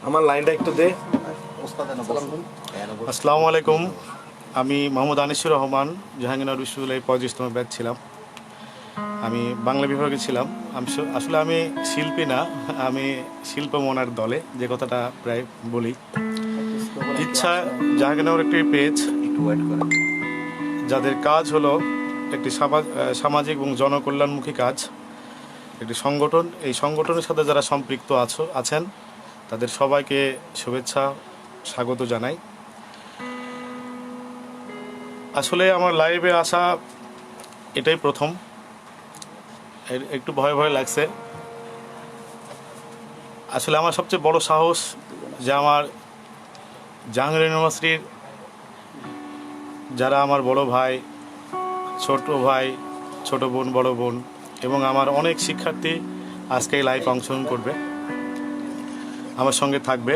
আমার লাইনটা একটু দে। আসসালামু আলাইকুম, আমি মোহাম্মদ আনিসুর রহমান, জাহাঙ্গীরনগর বিশ্ববিদ্যালয়ে 35তম ব্যাচ ছিলাম। আমি বাংলা বিভাগে ছিলাম। আসলে আমি শিল্পী না, আমি শিল্পমনার দলে, যে কথাটা প্রায় বলি। ইচ্ছা জাহাঙ্গীরনগর একটি পেজ, যাদের কাজ হলো একটি সামাজিক এবং জনকল্যাণমুখী কাজ, একটি সংগঠন। এই সংগঠনের সাথে যারা সম্পৃক্ত আছেন তাদের সবাইকে শুভেচ্ছা, স্বাগত জানাই। আসলে আমার লাইভে আসা এটাই প্রথম, একটু ভয় ভয় লাগছে। আসলে আমার সবচেয়ে বড় সাহস যে আমার জাহাঙ্গীর ইউনিভার্সিটির যারা আমার বড় ভাই, ছোট বোন, বড় বোন এবং আমার অনেক শিক্ষার্থী আজকে এই লাইভ অংশগ্রহণ করবে, আমার সঙ্গে থাকবে।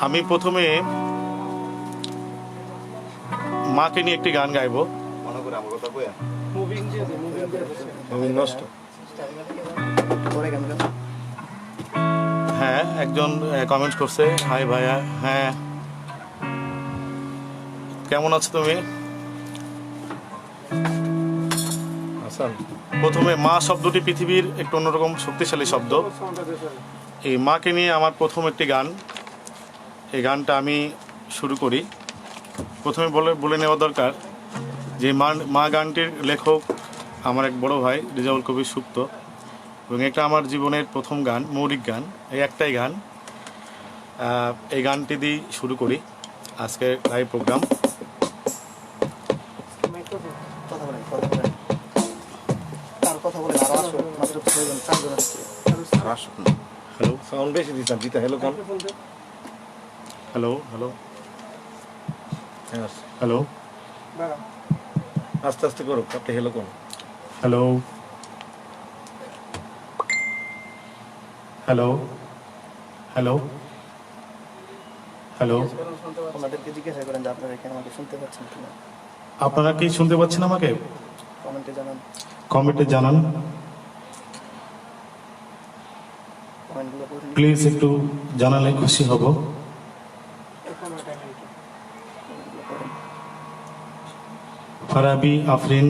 আমি প্রথমে মাকে নিয়ে একটি গান গাইব। হ্যাঁ, একজন কমেন্ট করছে, হাই ভাইয়া। হ্যাঁ, কেমন আছো তুমি? প্রথমে মা শব্দটি পৃথিবীর একটু অন্যরকম শক্তিশালী শব্দ। এই মাকে নিয়ে আমার প্রথম একটি গান, এই গানটা আমি শুরু করি। প্রথমে বলে নেওয়া দরকার যে মা গানটির লেখক আমার এক বড় ভাই রেজাউল কবির সুপ্ত, এবং এটা আমার জীবনের প্রথম গান, মৌলিক গান, এই একটাই গান। এই গানটি দিয়ে শুরু করি আজকের লাইভ প্রোগ্রাম। হ্যালো, সাউন্ড বেশি দিতাম দিতা। হ্যালো কোন? হ্যালো হ্যালো হ্যালো, আস্তে আস্তে করো। আপনি হ্যালো কোন? হ্যালো হ্যালো হ্যালো হ্যালো, আপনারা কি শুনতে পাচ্ছেন আমাকে? কমেন্টে জানান প্লিজ, একটু জানালে খুশি হব। ফারাবি আফরিন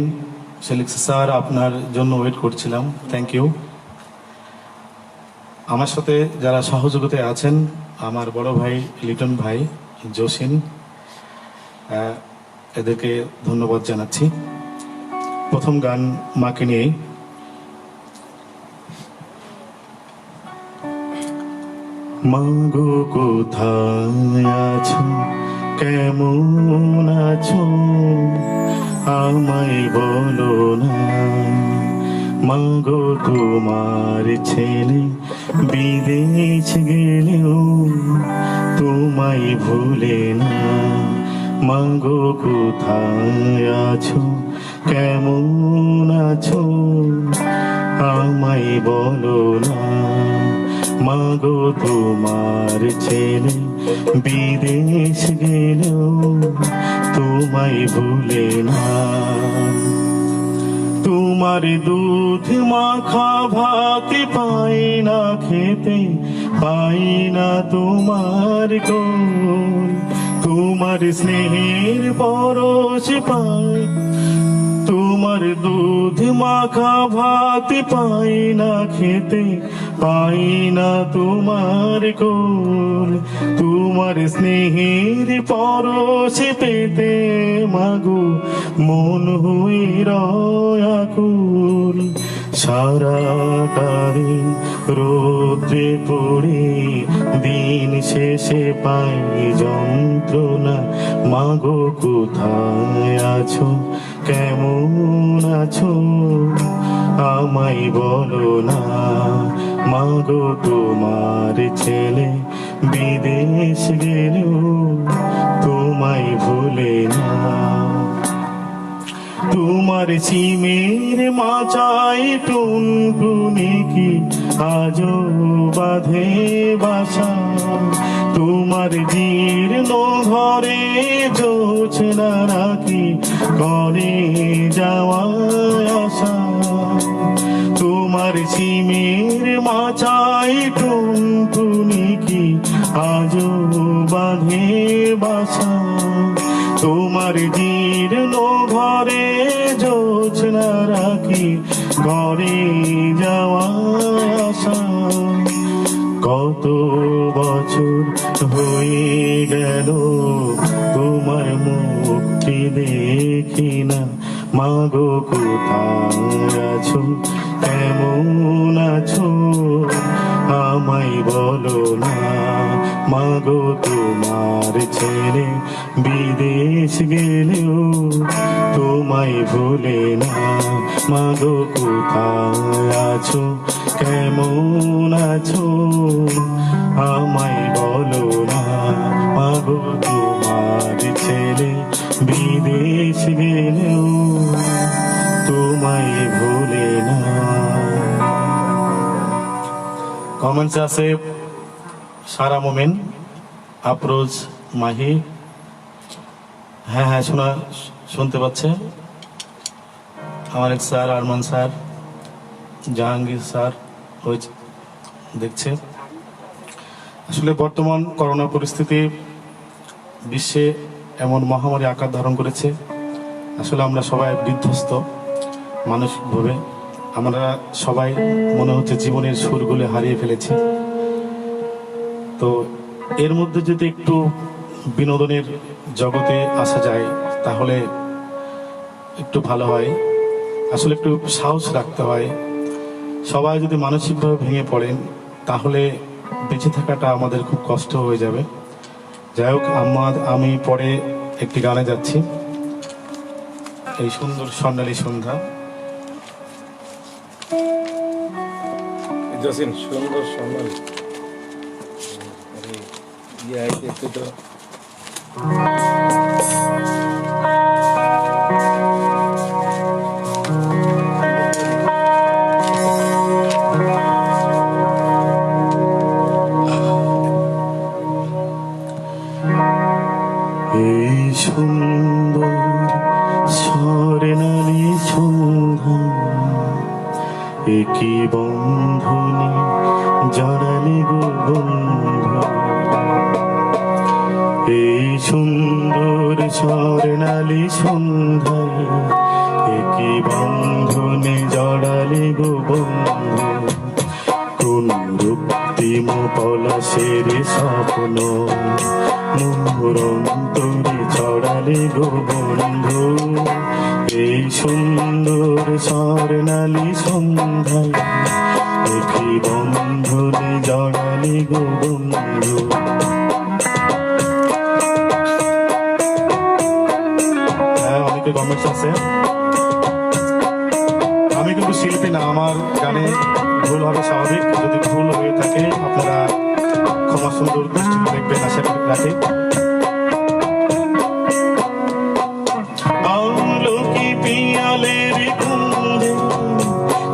লিখছে, স্যার আপনার জন্য ওয়েট করছিলাম, থ্যাংক ইউ। আমার সাথে যারা সহযোগিতায় আছেন, আমার বড় ভাই লিটন ভাই, জসিন, এদেরকে ধন্যবাদ জানাচ্ছি। প্রথম গান মাকে নিয়েই। মাগো কোথায় আছো, কেমন আছো, আমায় বলো না। মাগো তোমার ছেলে বিদেশ গেলেও তোমায় ভুলে না। মাগো কোথায় আছো, কেমন আছো, আমায় বলো না। মাগো তোমার ছেলে বিদেশ গেলেও তোমায় ভুলে না। তোমার দুধ মাখা ভাত পাই না খেতে, পাই না তোমার কোল। তোমার স্নেহের পরশ পাই, তোমার দুধ মাখা ভাত পাই না খেতে, পাই না তোমার কোল। তোমার স্নেহের পরশ পেতে মাগো মন হয়ে রয়াকুল। সারাটারে রোদ্রে পড়ে দিন শেষে পাই যন্ত্রণা। মাগো কোথায় আছো, কেমন আছো, আমায় বলো না। মাগো তোমার ছেলে বিদেশ গেলেও তোমায় ভুলে না। তোমার সিমের মাচায় টুনটুনি কি আজও বাঁধে বাসা। তোমার জীর্ণ ঘরে জোছনা রাখি করে যাওয়া আসা। আজও বাঁধে বাসা তোমার জীর্ণ ঘরে, জোছনা রাখি ঘরে যাওয়া আশা। কত বছর হয়ে গেল তোমার মুক্তি দেখি না, মাগো কোথায় আছো, কেমন আছো আমায় বলো না। মাগো তোমার ছেলে বিদেশ গেলেও তোমায় ভুলে না, মাগো কোথায় আছো, কেমন আছো আমায় বলো না। মাগো তোমার ছেলে বিদেশ গেলেও তোমায় ভুলে না। কমেন্টস আছে সারা মোমেন, আফরোজ মাহি। হ্যাঁ হ্যাঁ শুনতে পাচ্ছে আমার এক sir, Arman sir, Jahangir sir ওই দেখছে। আসলে বর্তমান করোনা পরিস্থিতি বিশ্বে এমন মহামারী আকার ধারণ করেছে, আসলে আমরা সবাই বিধ্বস্ত মানসিকভাবে। আমরা সবাই মনে হচ্ছে জীবনের সুরগুলো হারিয়ে ফেলেছি। তো এর মধ্যে যদি একটু বিনোদনের জগতে আসা যায় তাহলে একটু ভালো হয়। আসলে একটু সাহস রাখতে হয়। সবাই যদি মানসিকভাবে ভেঙে পড়েন তাহলে বেঁচে থাকাটা আমাদের খুব কষ্ট হয়ে যাবে। যাই হোক, আমি পরে একটি গানে যাচ্ছি, এই সুন্দর স্বর্ণালী সন্ধ্যা। জসিন সুন্দর সম্মান ইয়ে আইতে একটু তো এই সুন্দর স্বর্ণালী সন্ধ্যা, একই বন্ধনে জড়ালে গো বন্ধু। এই সুন্দর স্বর্ণালী সন্ধ্যায় একই বন্ধনে জড়ালে গো বন্ধু। কোন রক্তিম পলাশের স্বপ্ন মোর অন্তরে ছড়ালে গো বন্ধু। এই সুন্দর স্বর্ণালী সন্ধ্যায় একই বন্ধনে জড়ালে গো বন্ধু। হ্যাঁ, অনেকে কমেন্টস আছে। আমি কিন্তু শিল্পী না, আমার গানে ভুল হবে স্বাভাবিক। যদি ভুল হয়ে থাকে আপনারা ক্ষমা সুন্দর দৃষ্টিতে দেখবেন, আশা রাখি। আমলকি পিয়ালের কুঞ্জে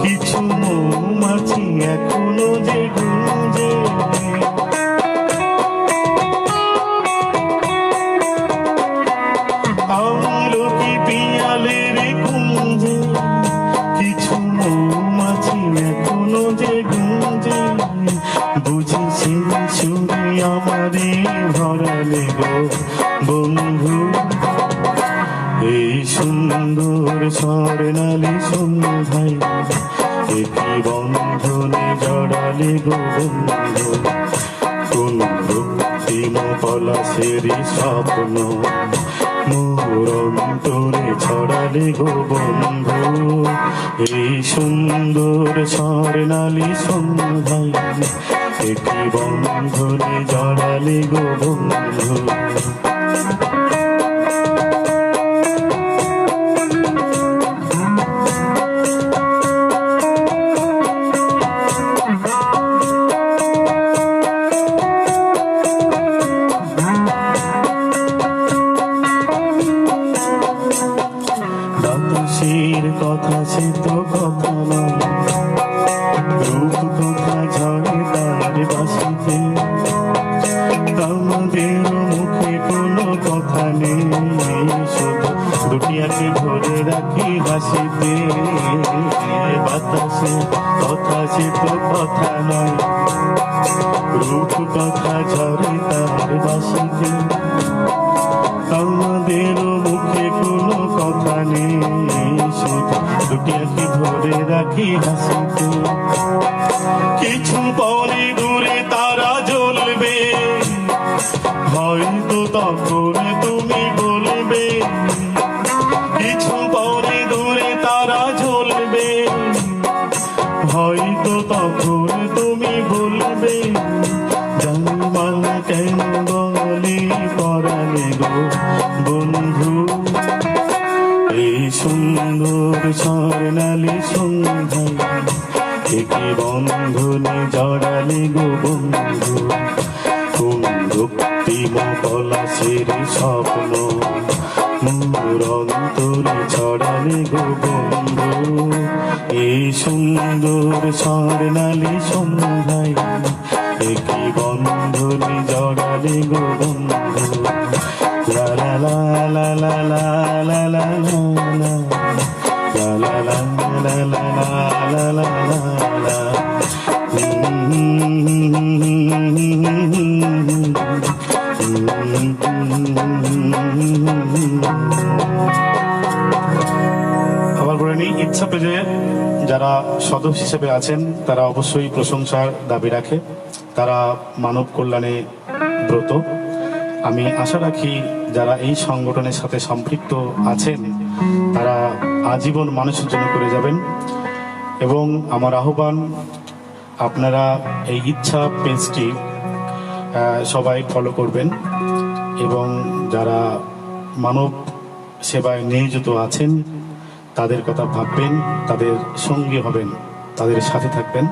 কিছু মৌমাছি এখনো যে গুঞ্জে। আমলকি পিয়ালের কুঞ্জে কিছু মৌমাছি এখনো যে গুঞ্জে। বুঝেছি সুরে আমারে ভরালে গো বন্ধু। এই সুন্দর স্বর্ণালী সন্ধ্যায় একই বন্ধনে জড়ালে গো বন্ধু। কোন রক্তিম পলাশের স্বপ্ন মোর অন্তরে ছড়ালে গো বন্ধু। এই সুন্দর স্বর্ণালী সন্ধ্যায় একই বন্ধনে জড়ালে গো বন্ধু। বাতাসের কথা সে তো কথা নয়, রূপ কথা ঝরে তার বাসিতে। আমাদের মুখে কোনো কথা নেই, শুধু দুটি দুনিয়াকে ভরে রাখি হাসিতে, বাতাসে কথা সে তো কথা নয়, রূপ কথা ঝরে তার বাসিতে, আমাদের মুখে কোনো কথা নেই, শুধু দুনিয়াকে ভরে রাখি হাসিতে। কিছু পরে দূরে তারা জ্বলবে, হয়তো তখন তুমি বলবে, কিছু পরে দূরে তারা জ্বলবে, হয়তো তখন তুমি বলবে, জানমাল কেন বলে পরালে গো বন্ধু, এই সুন্দর স্বর্ণালী সন্ধ্যায় একে বন্ধনে জড়ালে গো বন্ধু, কোন রক্তিম পলাশের স্বপ্ন মোর অন্তরে ছড়ালে গো বন্ধু, এই সুন্দর স্বর্ণালী সন্ধ্যায় একে বন্ধনে জড়ালে গো বন্ধু, লা লা লা লা লা লা লা লা লা লা লা লা লা লা লা লা। আবার বলে নিই, ইচ্ছা পেজে যারা সদস্য হিসেবে আছেন তারা অবশ্যই প্রশংসার দাবি রাখে, তারা মানব কল্যাণে ব্রত। আমি আশা রাখি যারা এই সংগঠনের সাথে সম্পৃক্ত আছেন তারা আজীবন মানুষের জন্য করে যাবেন, এবং আমার আহ্বান আপনারা এই ইচ্ছা পেজটি সবাই ফলো করবেন, এবং যারা মানব সেবায় নিয়োজিত আছেন তাদের কথা ভাববেন, তাদের সঙ্গী হবেন, তাদের সাথে থাকবেন।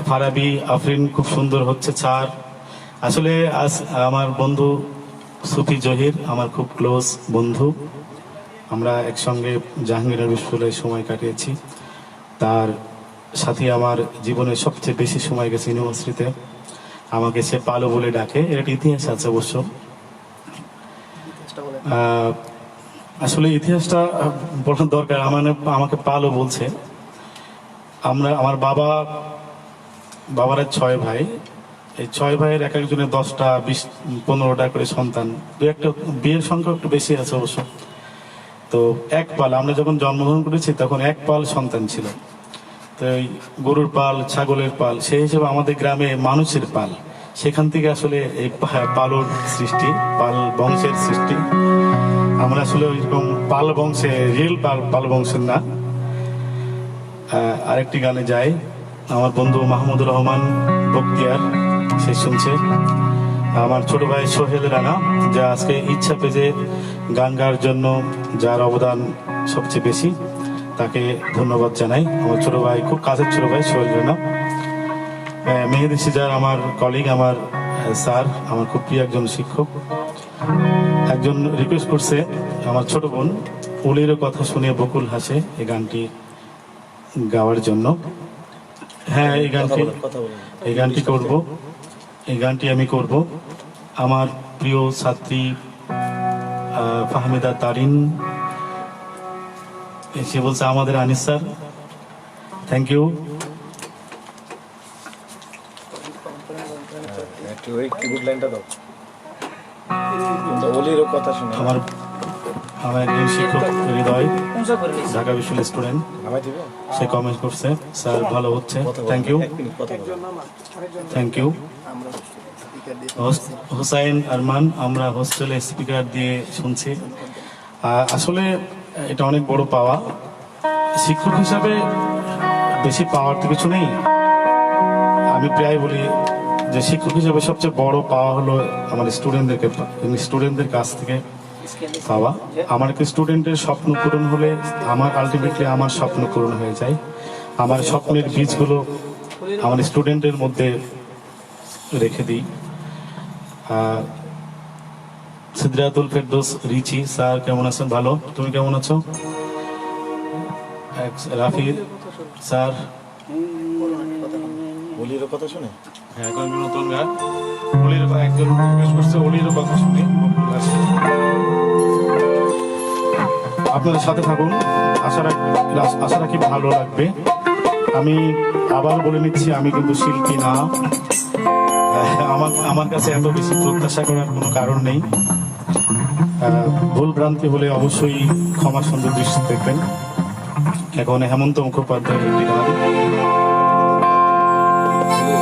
ফারাবি আফরিন খুব সুন্দর হচ্ছে চার। আসলে আজ আমার বন্ধু সুফি জহির আমার খুব ক্লোজ বন্ধু, আমরা একসঙ্গে জাহাঙ্গীরনগর বিশ্ববিদ্যালয়ে সময় কাটিয়েছি, তার সাথে আমার জীবনের সবচেয়ে বেশি সময় গেছে ইউনিভার্সিটিতে, আমাকে সে পালো বলে ডাকে, এর একটা ইতিহাস আছে অবশ্য। আসলে ইতিহাসটা বলার দরকার, আমাকে পালো বলছে। আমার বাবার 6 ভাই, এই 6 ভাইয়ের এক একজনের 10টা 20-15টা করে সন্তান, দু একটা বিয়ের সংখ্যা একটু বেশি আছে অবশ্য। তো এক পাল, আমরা যখন জন্মগ্রহণ করেছি তখন এক পাল সন্তান ছিল, তো এই গরুর পাল, ছাগলের পাল, সেই হিসেবে আমাদের গ্রামে মানুষের পাল, সেখান থেকে আসলে এই পালর সৃষ্টি, পাল বংশের সৃষ্টি। আমরা আসলে ওইরকম পাল বংশে, রিয়েল পাল বংশের না। আরেকটি গানে যাই, আমার বন্ধু মাহমুদুর রহমান বক্তিয়ার সে শুনছে, আমার ছোট ভাই সোহেল রানা, যা আজকে ইচ্ছা পেজে গান গাওয়ার জন্য যার অবদান সবচেয়ে বেশি, তাকে ধন্যবাদ জানাই। আমার ছোট ভাই, খুব কাছের ছোট ভাই সোহেল রানা। মেহেদি সিজার আমার কলিগ, আমার স্যার, আমার খুব প্রিয় একজন শিক্ষক। একজন রিকোয়েস্ট করছে আমার ছোট বোন, উলির কথা শুনে বকুল হাসে, এই গানটি গাওয়ার জন্য। হ্যাঁ, এই গানটি করব, এই গানটি আমি করব। আমার প্রিয় ছাত্রী ফাহমিদা তারিন সে বলছে আমাদের আনিস স্যার, থ্যাংক ইউ। আমার একজন শিক্ষক হৃদয়, ঢাকা বিশ্ববিদ্যালয় স্টুডেন্ট, সে কমেন্ট করছে, স্যার ভালো হচ্ছে, thank you, thank you. Hossain Arman, আমরা হোস্টেলে স্পিকার দিয়ে শুনছি। আসলে এটা অনেক বড় পাওয়া, শিক্ষক হিসাবে বেশি পাওয়ার তো কিছু নেই। আমি প্রায় বলি যে শিক্ষক হিসাবে সবচেয়ে বড় পাওয়া হলো আমার স্টুডেন্টদের কাছ থেকে পাওয়া। আমার একটা স্টুডেন্টের স্বপ্ন পূরণ হলে আলটিমেটলি আমার স্বপ্ন পূরণ হয়ে যায়। আমার স্বপ্নের বীজগুলো আমার স্টুডেন্টের মধ্যে রেখে দিই। সিদ্ধাতুল ফেরদৌস রিচি, স্যার কেমন আছেন? ভালো, তুমি কেমন আছো? রাফি স্যার, অলির কথা শুনে, হ্যাঁ এখন নতুন গান, অলির একজন রিকোয়েস্ট করছে, অলির কথা শুনে আপনাদের সাথে থাকুন, আশা রাখি ভালো লাগবে। আমি আবার বলে নিচ্ছি, আমি কিন্তু শিল্পী না। আমার কাছে এত বেশি প্রত্যাশা করার কোনো কারণ নেই। ভুল ভ্রান্তি হলে অবশ্যই ক্ষমা সুন্দর দৃষ্টি দেখবেন। এখন হেমন্ত মুখোপাধ্যায়ের একটি গান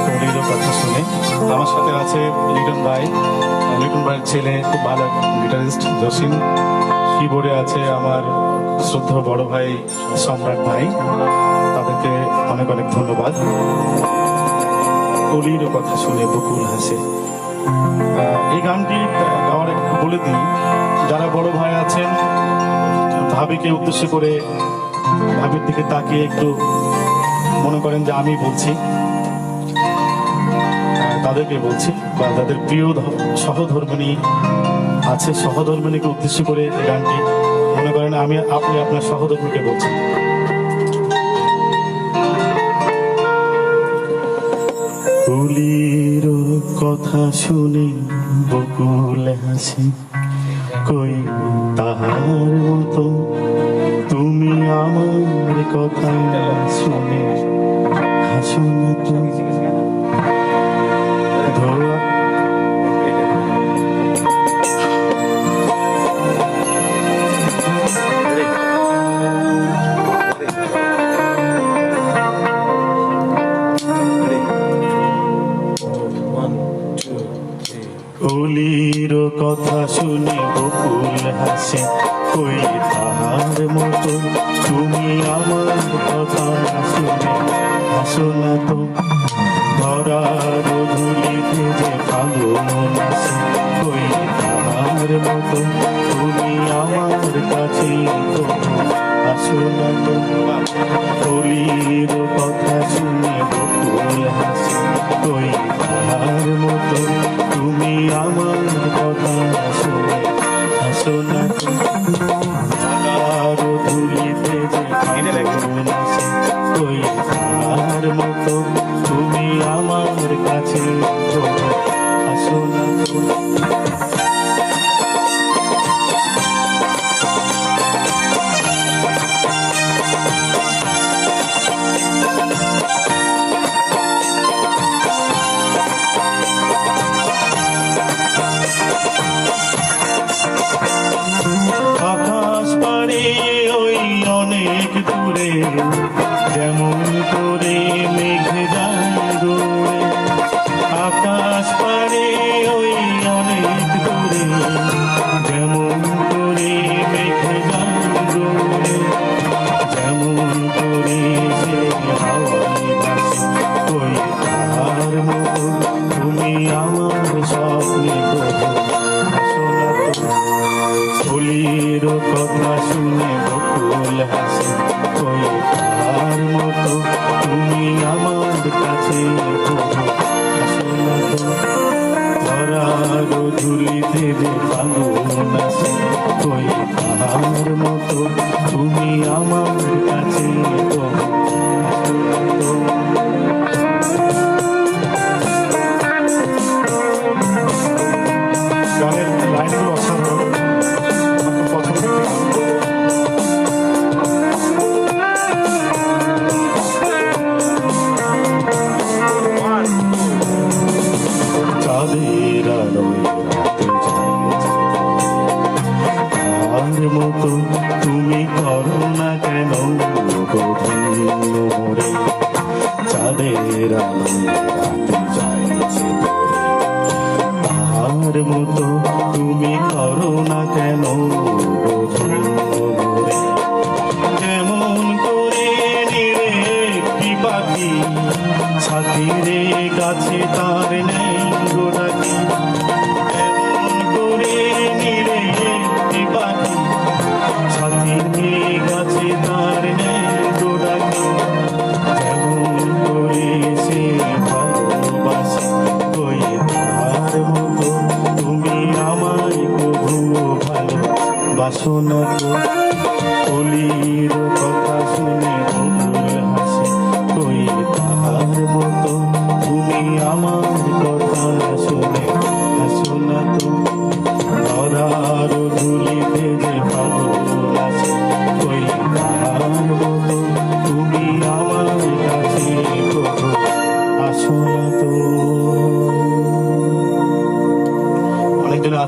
"পরের কথা শুনে", আমার সাথে আছে লিটন ভাইয়ের ছেলে, খুব ভালো গিটারিস্ট জসিম। কিবোর্ডে আছে আমার শ্রদ্ধা বড় ভাই সম্রাট ভাই, তাদেরকে অনেক অনেক ধন্যবাদ। কলির কথা শুনে বকুল হাসে, এই গানটি গাওয়ার বলে দিই, যারা বড় ভাই আছেন ভাবিকে উদ্দেশ্য করে ভাবির দিকে তাকিয়ে একটু মনে করেন যে আমি বলছি, তাদেরকে বলছি, বা যাদের প্রিয় সহধর্মিণী আছে, সহধর্মিণীকে উদ্দেশ্য করে এই গানটি মনে করেন আপনি আপনার সহধর্মীকে বলছেন। কলির কথা শুনে বকুল হাসে, কই তাহার মতো তুমি আমার কথা শুনে হাসো না তুমি। কলির কথা শুনে বকুল হাসে, কই তাহার মতো তুমি আমার কথা শুনে হাসো না তো। ধরার ধুলিতে যে ফাগুন আসে, কই তাহার মতো তুমি আমার কাছে আসো না তো। কলির কথা শুনে বকুল হাসে, কই তাহার মতো তুমি আমার কথা শুনে হাসো না তো। ধরার ধুলিতে যে ফাগুন আসে, কই তাহার মতো তুমি আমার কাছে আসো না তো। আকাশ পারে ওই অনেক দূরে, যেমন করে মেঘ যায় দূরে। আকাশ পারে ওই অনেক দূরে, যেমন করে মেঘ যায় দূরে। যেমন করে সে হাওয়ায় ভাসে, ওই তাহার মতো তুমি আমার স্বপ্নে আসো না তো। কলির কথা শুনে বকুল হাসে, কই তাহার মতো তুমি আমার কাছে আসো না তো। ধরার ধুলিতে যে ফাগুন আসে, কই তাহার মতো তুমি আমার কাছে আসো না তো। গানের লাইনগুলো অসাধারণ, আমার পছন্দ। চাঁদের আলোয় রাতে যায় তার মতো তুমি করো না কেন গো ধন্য মোরে। চাঁদের আলোয় রাতে যায় তার মতো তুমি করো না কেন গো ধন্য মোরে। যেমন করে নিরে একটি পাখি ছাতিরে গাছে তার নেই গোড়াকি। এমন করে নিরে একটি পাখি ছাতিরে গাছে তার নেই গোড়াকি। যেমন করে সে ভালোবাসে, কই তার মতো তুমি আমায় কবু ভালোবাসো না তো। কলির কথা শুনে বকুল হাসে, কই তাহার মতো তুমি আমার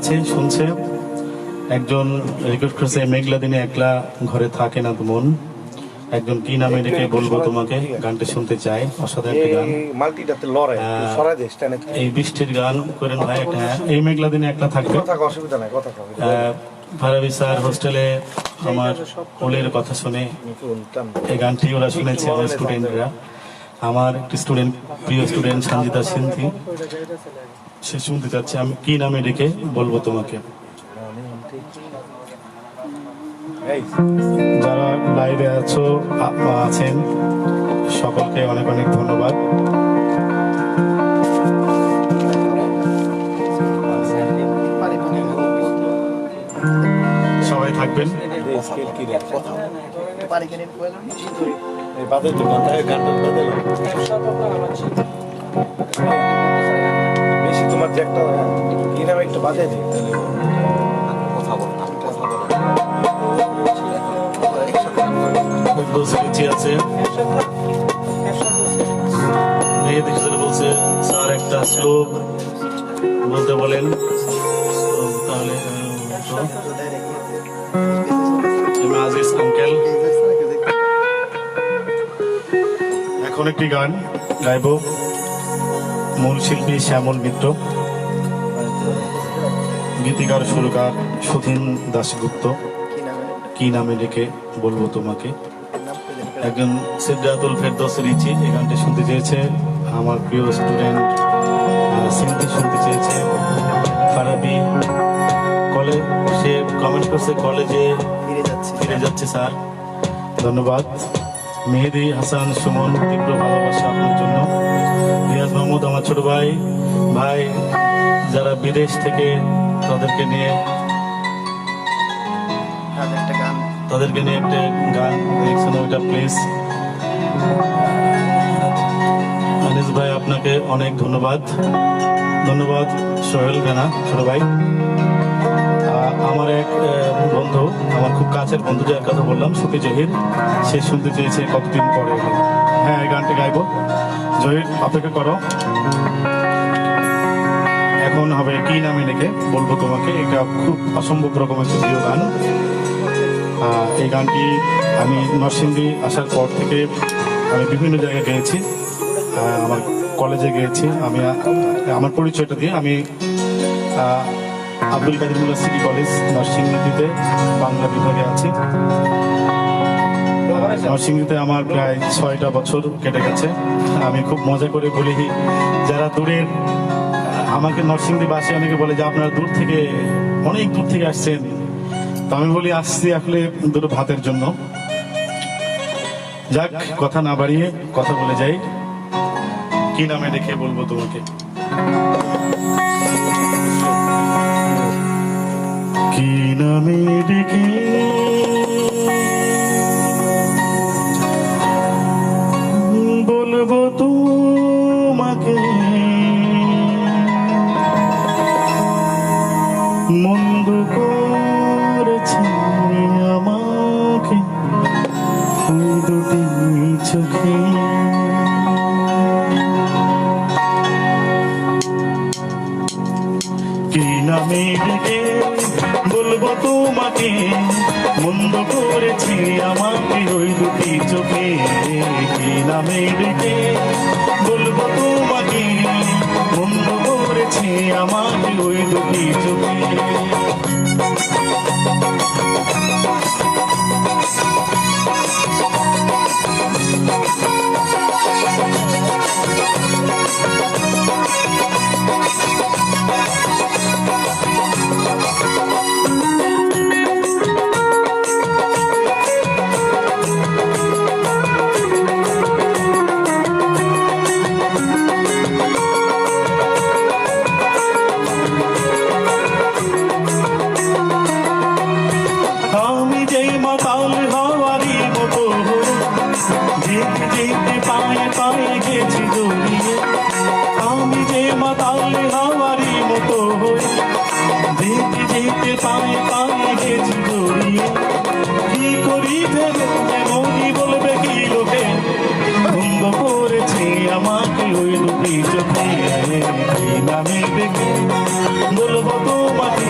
আছে শুনছে। একজন রিকোয়েস্ট করছে মেঘলা দিনে একলা ঘরে থাকে না তো মন, একজন কি নামে ডেকে বলবো তোমাকে, গানটা শুনতে চাই। অসাধারণ একটা গান, মাল্টিটাতে লড়াই সরাই দেশ টানে এই বৃষ্টির গান করেন ভাই। হ্যাঁ, এই মেঘলা দিনে একলা থাকবে। কথা অসুবিধা নাই, কথা কবে ফারাবি স্যার হোস্টেলে আমার কোলের কথা শুনে এই গানটি ওরা শুনেছে, আমার স্টুডেন্টরা। আমার একটি স্টুডেন্ট, প্রিয় স্টুডেন্ট সঞ্জিতা সিনথি, সে শুনতে চাচ্ছে আমি কি নামে ডেকে বলবো তোমাকে। যারা লাইভে আছেন সকলকে অনেক অনেক ধন্যবাদ। সবাই থাকবেন। বেশি তোমার যে একটা কি নামে একটু বাজে দিই কথা বল আছে বলছে স্যার একটা শ্লোক বলতে বলেন, তাহলে আজিজ আঙ্কেল এখন একটি গান গাইব। মূল শিল্পী শ্যামল মিত্র, গীতিকার সুরকার সুধীন দাশগুপ্ত, কি নামে ডেকে বলবো তোমাকে। একজন সিদ্ধাতুল ফেরদৌস রিচি এই গানটি শুনতে চেয়েছে। আমার প্রিয় স্টুডেন্ট সিনথি শুনতে চেয়েছে। ফারাবি কলেজ, সে কমেন্ট করছে কলেজে ফিরে যাচ্ছে স্যার, ধন্যবাদ। মেহেদি হাসান সুমন, তীব্র ভালোবাসা আপনার জন্য। রিয়াজ মাহমুদ আমার ছোট ভাই, যারা বিদেশ থেকে তাদেরকে নিয়ে একটা গান দেখছেন, ওইটা প্লিজ। আনিস ভাই আপনাকে অনেক ধন্যবাদ। সোহেল রানা ছোট ভাই। আমার এক বন্ধু, আমার খুব কাছের বন্ধু, যার কথা বললাম সুফি জহির, সে শুনতে চেয়েছে কতদিন পরে। হ্যাঁ, এই গানটি গাইবো। জহির অপেক্ষা করো। এখন হবে কি নামে ডেকে বলবো তোমাকে। এটা খুব অসম্ভব রকমের প্রিয় গান। এই গানটি আমি নরসিংদী আসার পর থেকে আমি বিভিন্ন জায়গায় গেয়েছি, আমার কলেজে গিয়েছি। আমি আমার পরিচয়টা দিয়ে, আমি আব্দুল কাদের মোল্লা সিটি কলেজ নরসিংদীতে বাংলা বিভাগে আছি। নরসিংদীতে আমার প্রায় 6টা বছর কেটে গেছে। আমি খুব মজা করে বলি, যারা দূরের, আমাকে নরসিংদী বাসে অনেকে বলে যে আপনারা দূর থেকে, অনেক দূর থেকে আসছেন। তো আমি বলি আসছি আসলে দুটো ভাতের জন্য। যাক, কথা না বাড়িয়ে কথা বলে যাই। কি নামে ডেকে বলবো তোমাকে। কি নামে ডেকে বলবো তোমাকে, মন্দ করেছে আমাকে ওই দুটি চোখে। কি নামে ডেকে বলবো তোমাকে, মন্দ করেছে আমাকে ওই দুটি চোখে। কি নামে ডেকে বলবো তোমাকে, মন্দ করেছে আমাকে ওই দুটি চোখে। আমাকে ওই দুটি চোখে। নামে ডেকে বলবো তোমাকে,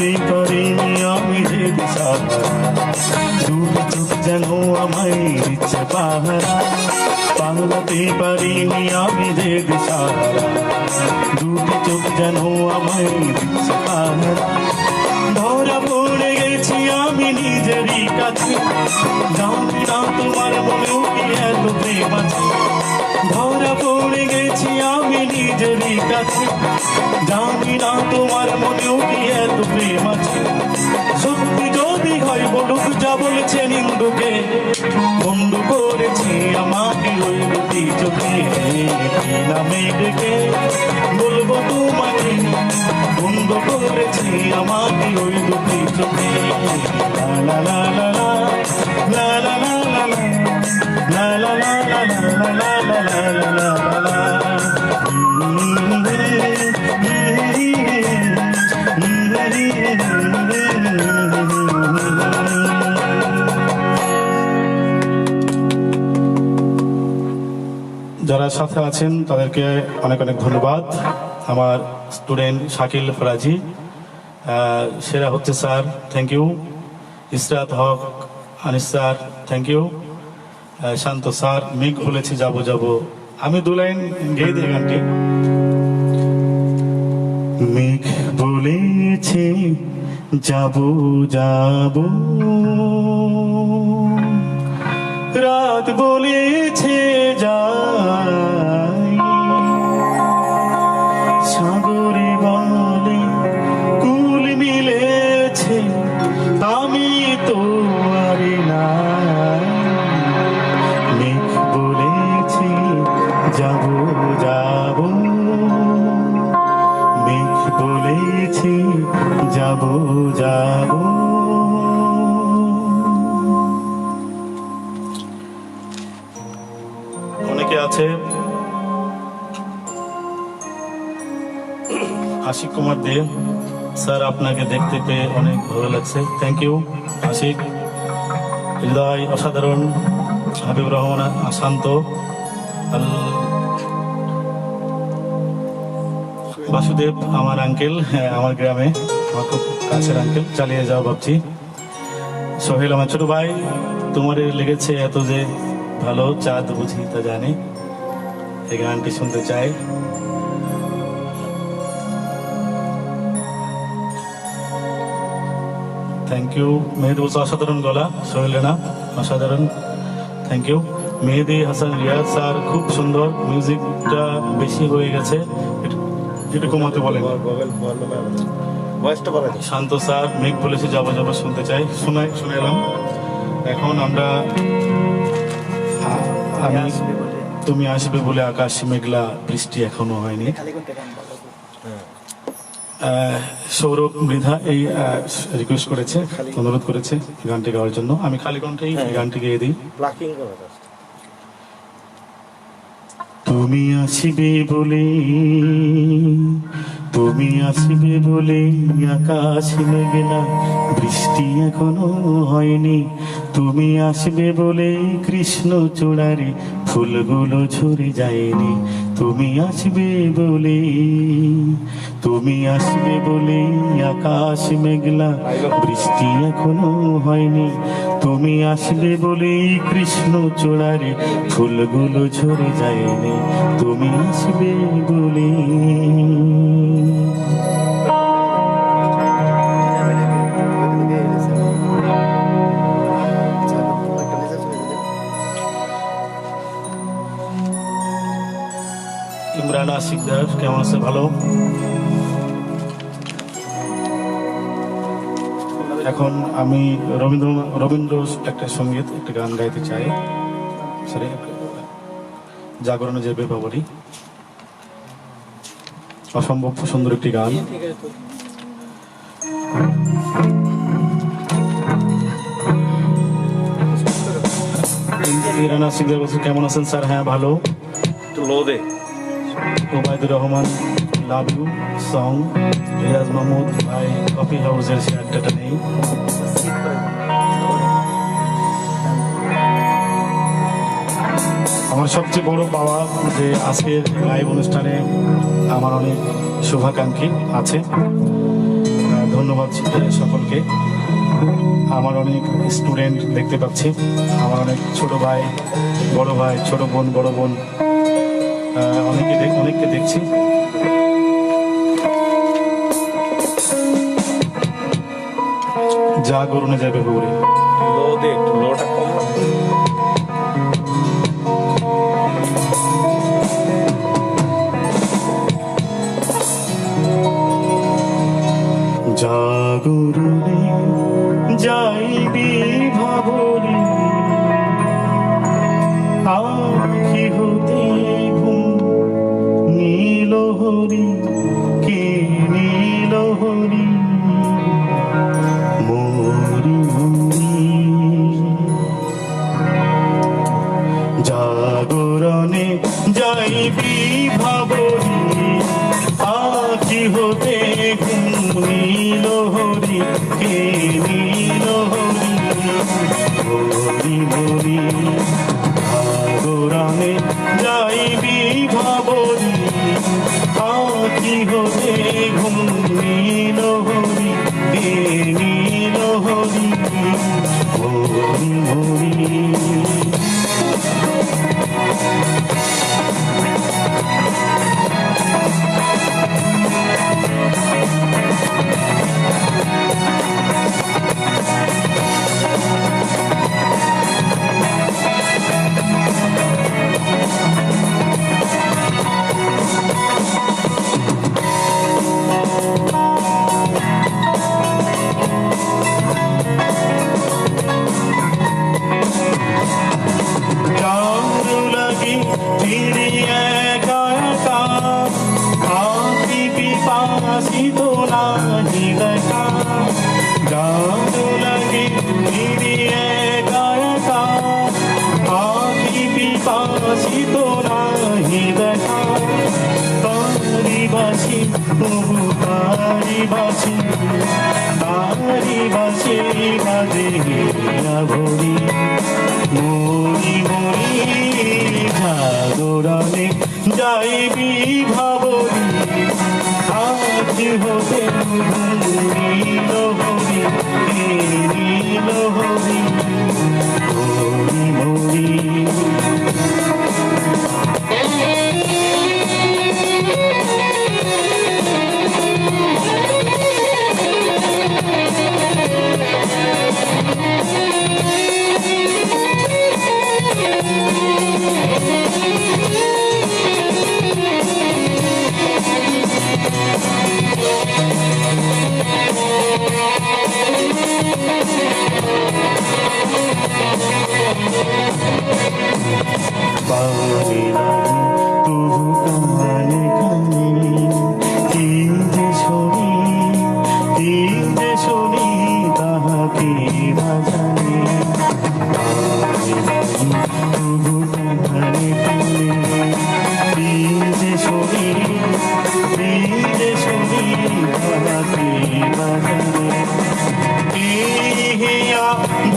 পালাতে পারিনি আমি যে দিশাহারা, দুটি চোখ যেন আমায় দিচ্ছে পাহারা। পালাতে পারিনি আমি যে দিশাহারা, দুটি চোখ যেন আমায় দিচ্ছে পাহারা। ধরা পড়ে গেছি আমি নিজেরই কাছে, জানি না তোমার মনেও কি এত প্রেম আছে। ধরা পড়ে গেছি আমি নিজেরই কাছে, জানি না তোমার মনেও কি এত প্রেম আছে। সত্যি যদি হয় বলুক যা বলছে নিন্দুকে, বন্ধু করেছে আমাকে ওই দুটি চোখে। কি নামে ডেকে বলবো তোমাকে, বন্ধু করেছে আমাকে ওই দুটি চোখে। লা লা লা লা লা লা লা লা লা লা লা লা লা লা লা লা লা লা লা। যারা সাথে আছেন তাদেরকে অনেক অনেক ধন্যবাদ। আমার স্টুডেন্ট শাকিল ফরাজি সেরা হচ্ছে sir, thank you. Israt Haque Anis sir, thank you. Shanto sir, মেঘ বলেছি যাবো যাবো, আমি দু লাইন গেয়ে দিই গানটি। মেঘ বলেছে যাবো যাবো, রাত বলেছে যাই, সাগরে বলে কুল মিলেছে, আমি তো আরে নাই। মেঘ বলেছে যাবো যাবো, মেঘ বলেছে যাবো যাবো। অনেকে আছে, আশিক কুমার দে স্যার, আপনাকে দেখতে পেয়ে অনেক ভালো লাগছে, থ্যাংক ইউ আশিক। হৃদয় অসাধারণ, হাবিবুর রহমান শান্ত, বাসুদেব আমার আঙ্কেল, হ্যাঁ আমার গ্রামে, আমার খুব কাছের আঙ্কেল, চালিয়ে যাও ভাবছি। সোহেল আমার ছোট ভাই, তোমার লেগেছে এত যে ভালো, চাঁদ বুঝি তা জানি, এই গানটি শুনতে চাই। Thank you. মেহেদি বলছে অসাধারণ গলা, সোহেল রানা অসাধারণ, thank you. Mehedi Hasan Riaz sir খুব সুন্দর, মিউজিকটা বেশি হয়ে গেছে, একটু কমাতে বলেন। বয়সটা বলেন। শান্ত স্যার, মেঘ বলেছে যাবো যাবো শুনতে চাই, শুনে এলাম। এখন আমরা আমি তুমি আসবে বলে আকাশ মেঘলা, বৃষ্টি এখনো হয়নি। সৌরভ মৃধা এই রিকোয়েস্ট করেছে, অনুরোধ করেছে গানটি গাওয়ার জন্য, আমি খালি কণ্ঠেই গানটি গেয়ে দিই। প্লাকিং করে দাও। তুমি আসিবে বলে, তুমি আসিবে বলে আকাশ মেঘলা, বৃষ্টি এখনো হয়নি। তুমি আসবে বলে কৃষ্ণ চূড়ারে ফুলগুলো ঝরে যায়নি। তুমি আসবে বলে, তুমি আসবে বলে আকাশ মেঘলা, বৃষ্টি এখনো হয়নি। তুমি আসবে বলে কৃষ্ণ চূড়ারে ফুলগুলো ঝরে যায়নি। তুমি আসবে বলে। ইমরান আশিকদার কেমন আছে? ভালো। এখন আমি রবীন্দ্র একটা সঙ্গীত, একটা গান গাইতে চাই, সরি জাগরণে যে বেপাবলি, অসম্ভব সুন্দর একটি গান। ইমরান আশিকদার বলছে কেমন আছেন স্যার? হ্যাঁ ভালো। একটু লো দে। Obaidur Rahman love you song, Riaz Mahmud ভাই কফি হাউসের সে আড্ডাটা নেই। আমার সবচেয়ে বড় পাওয়া যে আজকের লাইভ অনুষ্ঠানে আমার অনেক শুভাকাঙ্ক্ষী আছে, ধন্যবাদ সকলকে। আমার অনেক স্টুডেন্ট দেখতে পাচ্ছি, আমার অনেক ছোট ভাই, বড় ভাই, ছোট বোন, বড় বোন, অনেককে দেখছি। যা গরুনে যাবে গৌরে। লো দে, একটু লোটা কম লাগবে। জাগরুনে যাইবি ভাবরি, আখি হতে ঘুম নীল হরি, কে নীল হরি মরি মরি। জাগরণে যাইবি ভাবরি, আখি হতে ঘুম নীল হরি, কে নীল হরি মরি মরি। জাগরণে যাইবি ভাবরি, আখি হতে ঘুম নীল হরি, কে নীল হরি মরি মরি। ভরি মরি মরি। জাগরণে যাইবি ভাবরি, আখি হতে নীল হরি, নীল হরি মরি মরি।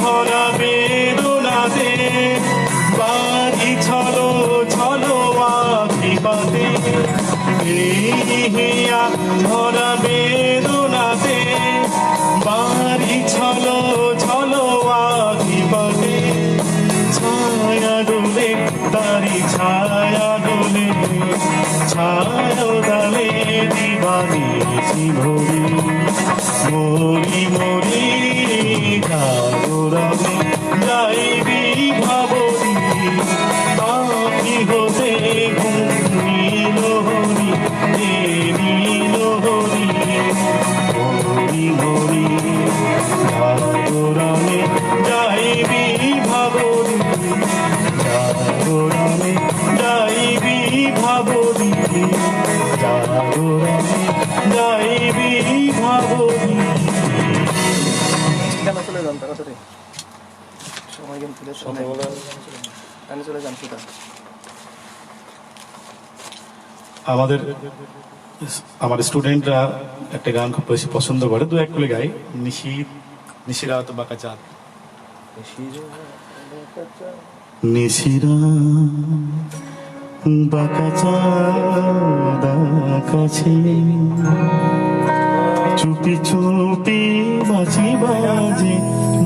ভরা বেদনাতে বাড়ি ছলো ছলো আখিপাতে, হিয়া ভরা বেদনাতে বাড়ি ছলো ছলো আখিপাতে। ছায়া দোলে তারি ছায়া দোলে, ছায়া ডালে দিবানিশি ভরি মরি মরি। জাগরণে যাইবি ভাবরি, আখি হতে ঘুম নীল হরি, নীল হরি মরি মরি। জাগরণে যাইবি ভাবরি, জাগরণে যাইবি ভাবরি, জাগরণে যাইবি ভাবরি। কেন চলে যান তাড়াতাড়ি, সময় কিন্তু কেন চলে যান সেটা। আমার স্টুডেন্টরা একটা গান খুব বেশি পছন্দ করে, দু এক করে গাই। নিশিরাত বাঁকা চাঁদ, নিশিরাত বাঁকা চাঁদ আকাশে চুপি চুপি বাঁশি বাজে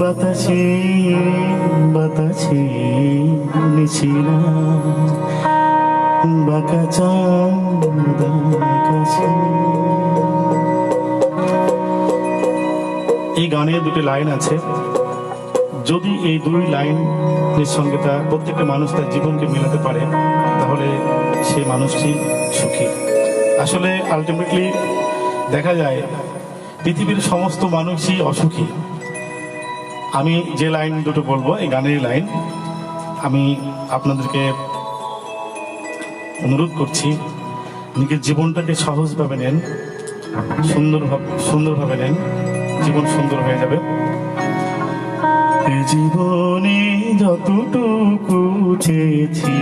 বাতাসে বাতাসে নিশিরা বাঁকা চাঁদ আকাশে। এই গানে দুটি লাইন আছে, যদি এই দুই লাইনের সঙ্গে তার প্রত্যেকটা মানুষ তার জীবনকে মেলাতে পারে তাহলে সেই মানুষটি সুখী। আসলে আলটিমেটলি দেখা যায় পৃথিবীর সমস্ত মানুষই অসুখী। আমি যে লাইন দুটো বলবো এই গানের লাইন, আমি আপনাদেরকে অনুরোধ করছি নিজের জীবনটাকে সহজভাবে নেন, সুন্দরভাবে নেন, জীবন সুন্দর হয়ে যাবে। জীবনে যতটুকু চেয়েছি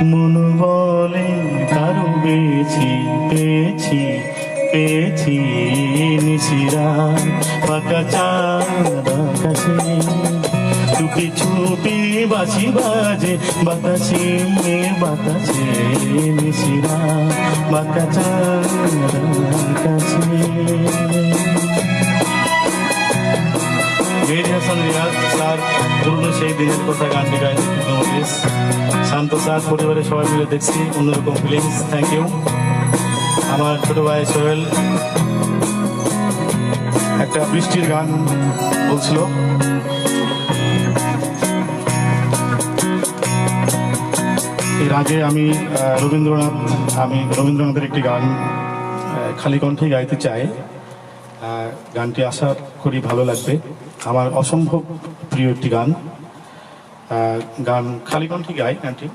মন বলে তারও বেশি পেয়েছি পেয়েছি নিশিরা ফাঁকা চাঁদ আকাশে চুপি চুপি বাঁশি বাজে বাতাসে বাতাসে নিশিরা ফাঁকা চাঁদ আকাশে। মেহেদী হাসান রিয়াজ স্যার পুরনো সেই দিনের কথা গানটি গাইছে নোটিস। শান্ত স্যার পরিবারের সবাই মিলে দেখছি অন্যরকম ফিলিংস। Thank you. আমার ছোট ভাই সোহেল একটা বৃষ্টির গান বলছিল। এর আগে আমি রবীন্দ্রনাথের একটি গান খালি কণ্ঠে গাইতে চাই। গানটি আশা করি ভালো লাগবে। আমার অসম্ভব প্রিয় একটি গান, খালি কণ্ঠে গাই গানটি।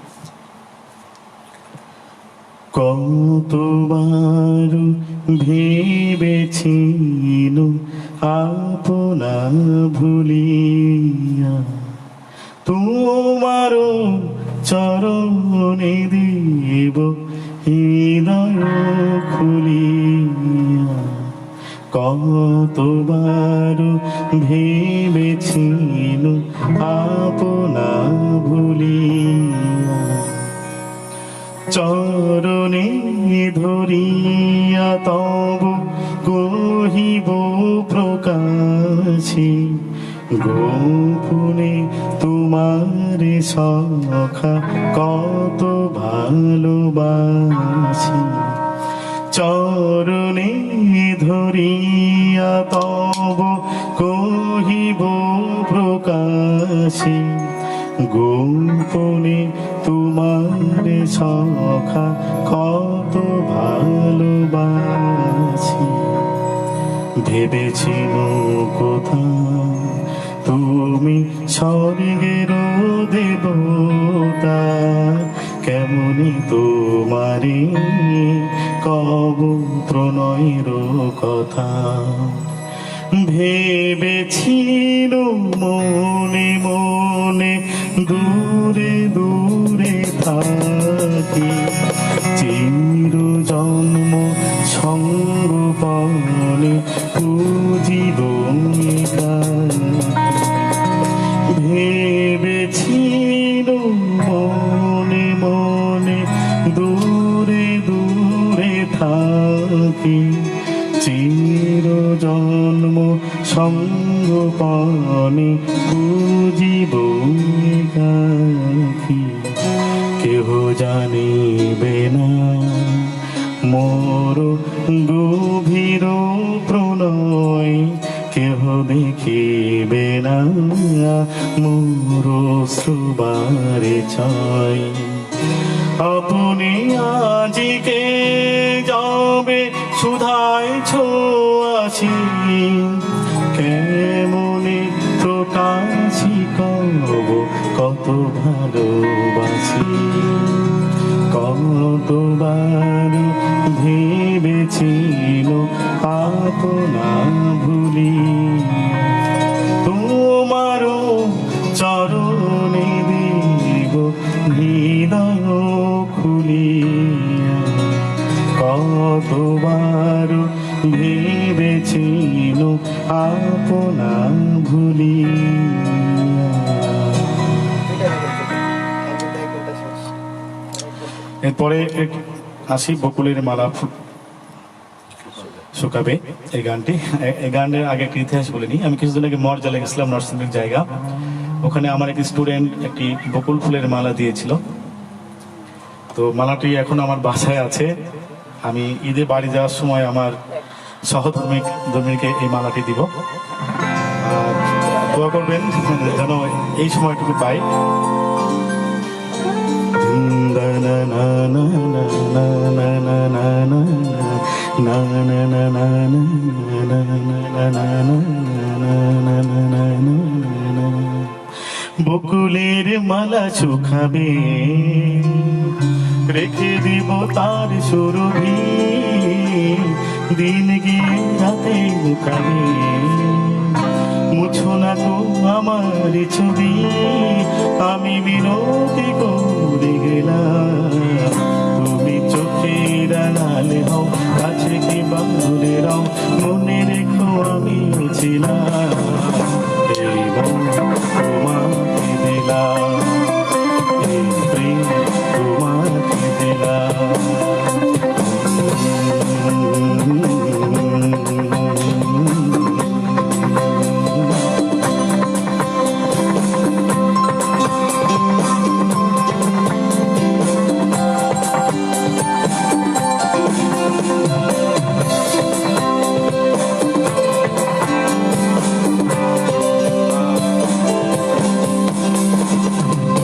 কতবার ভেবেছি আপনা ভুলিয়া তোমারও চরণে দেব হৃদয় খুলিয়া। কতবার ভেবেছি আপনা ভুলিয়া চরণে ধরিয়া তব কহিব প্রকাশে গোপনে তোমার সখা কত ভালোবাসি। চরণে ধরিয়া তব কহিব প্রকাশে গোপনে তোমার সখা কত ভালোবাসি। ভেবেছিল কোথা তুমি স্বর্গের দেবতা কেমনি তোমারে কব প্রণয়ের কথা। ভেবেছিল মনে মনে দূরে দূরে থাকি চির জন্ম সঙ্গপনে পুজিব ভেবেছিল মনে মনে দূরে দূরে থাকি চির জন্ম সঙ্গপনে পুজিব একাকী। কেহ জানিবে না মোর গভীর প্রণয়, কেহ দেখিবে না মোর শ্রুবারে ছয়। আপনি আজিকে যাবে সুধায় ছোয়াছি কেমনে প্রকাশি কব কত ভালোবাসি। কতবার ভেবেছিল আপনা ভুলি তোমারও চরণে দেব হৃদয় খুলিয়া। কতবার ভেবেছিল আপনা ভুলিয়া। এরপরে আসি বকুলের মালা শুকাবে এই গানটি। এই গানের আগে একটা ইতিহাস বলে নিই। আমি কিছুদিন আগে মর্যালে গেছিলাম, নরসিংদীর জায়গা। ওখানে আমার একটি স্টুডেন্ট একটি বকুল ফুলের মালা দিয়েছিল। তো মালাটি এখন আমার বাসায় আছে। আমি ঈদে বাড়ি যাওয়ার সময় আমার সহধর্মীকে এই মালাটি দিব। আর দোয়া করবেন যেন এই সময়টুকু পাই। বকুলের মালা শুকাবে, রেখে দিব তার সুরভি, দিন গিয়ে রাতে লুকাবে, মুছো না তো আমার ছবি, আমি বিনতি করে গেলাম। তুমি চোখের আড়ালে হও, কাছে কি দূরে রও, মনে রেখো আমি ছিলাম। এই মন তোমাকে দিলাম, এই প্রেম তোমাকে দিলাম।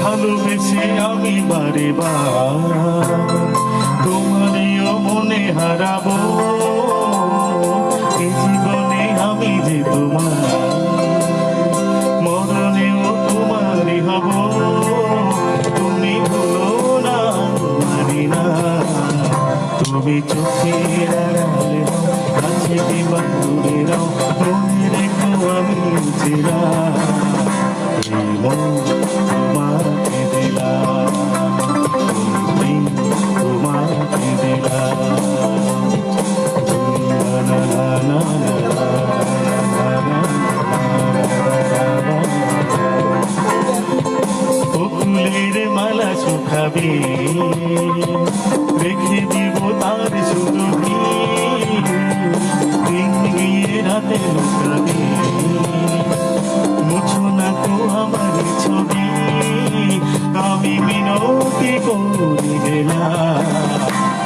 ভালোবেসে আমি বারে বার তোমারও মনে হারাবো, এই জীবনে আমি যে তোমার, মরণেও তোমারই হব। তুমি হলো না মারি না, তুমি চোখের আড়ালে হও, কাছে কিংবা দূরে রও, মনে রেখো আমি ছিলাম। এই মন তোমাকে দিলাম, এই তোমাকে দিলাম। বকুলের মালা শুকাবে, রেখে দিব তার সুরভি, দিন গিয়ে রাতে লুকাবে, মুছো না তো আমার ছবি, আমি মিনতি করে গেলাম।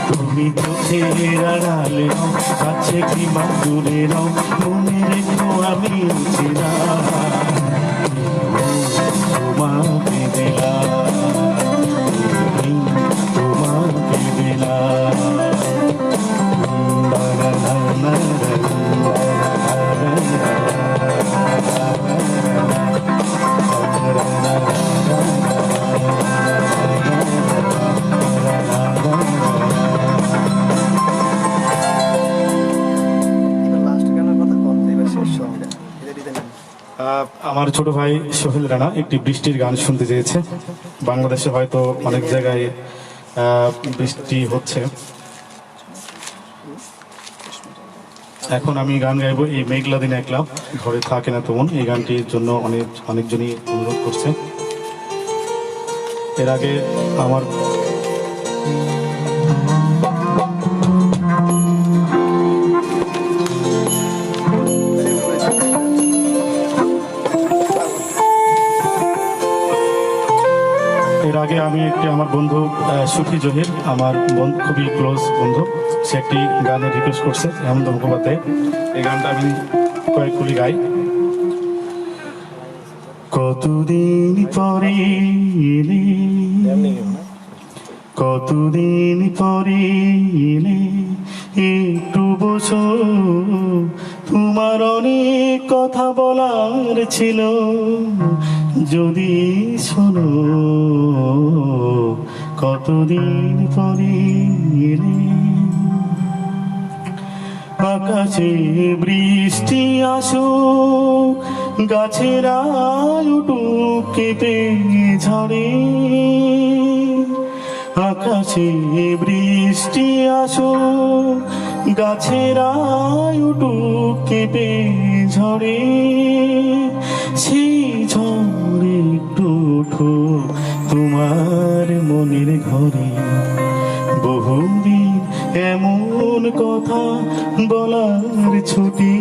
তুমি চোখের আড়ালে হও, কাছে কি দূরে রও, মনে রেখো আমি ছিলাম। তোমাকে দিলাম, তোমাকে দিলাম। আমার ছোট ভাই সোহেল রানা একটি বৃষ্টির গান শুনতে চেয়েছে। বাংলাদেশে হয়তো অনেক জায়গায় বৃষ্টি হচ্ছে। এখন আমি গান গাইবো এই মেঘলা দিন একলা ঘরে থাকে না তেমন। এই গানটির জন্য অনেকজনই অনুরোধ করছে। এর আগে আমার আমি একটি আমার বন্ধু সুফি জহির, আমার খুবই ক্লোজ বন্ধু, সে একটি গানের রিকোয়েস্ট করছে হেমন্ত মুখোপাধ্যায়। এই গানটা আমি কয়েকগুলি গাই। কতদিন পরে এলে, কতদিন পরে এলে, একটু বসো, তোমার অনেক কথা বলার ছিল, যদি শোনো। কতদিন পরে এলে, আকাশে বৃষ্টি আসুক, গাছেরা উঠুক কেঁপে ঝরে, আকাশে বৃষ্টি আসুক, গাছেরা উঠুক কেঁপে ঝরে, সেই ঝড়ে একটু ওঠো তোমার মনের ঘরে, বহুদিন এমন কথা বলার ছুটি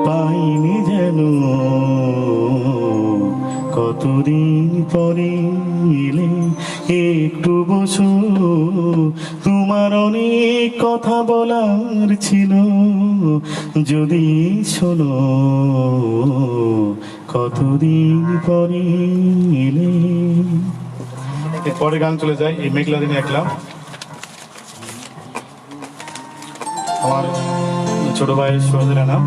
পাইনি যেন, কতদিন পরে এলে একটু বসো, তোমার অনেক কথা বলার ছিল যদি শোনো, কতদিন পরে এলে। এরপরে গান চলে যায় এই মেঘলা দিনে একলা। আমার ছোট ভাই সোহেল রানা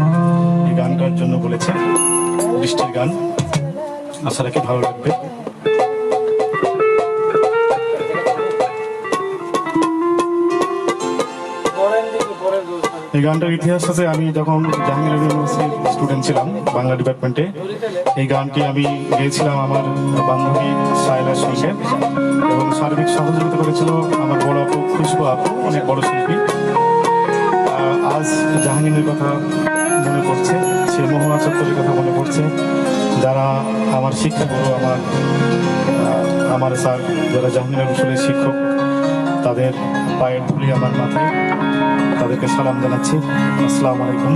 এই গানটার জন্য বলেছে, বৃষ্টির গান, আশা রাখি ভালো লাগবে। এই গানটার ইতিহাস আছে, আমি যখন জাহাঙ্গীর ইউনিভার্সিটির স্টুডেন্ট ছিলাম বাংলা ডিপার্টমেন্টে, এই গানটি আমি গেয়েছিলাম আমার বান্ধবী সাইলার সঙ্গে, এবং সার্বিক সহযোগিতা করেছিল আমার বড় আপু খুশবু আপু, অনেক বড় শিল্পী। আজ জাহাঙ্গীরের কথা মনে পড়ছে, সে মহুয়া চত্বরের কথা মনে পড়ছে, যারা আমার শিক্ষাগুরু, আমার স্যার যারা জাহাঙ্গীর স্কুলের শিক্ষক, তাদের পায়ের ধুলি আমার মাথায়, তাদেরকে সালাম জানাচ্ছি। আসসালামু আলাইকুম।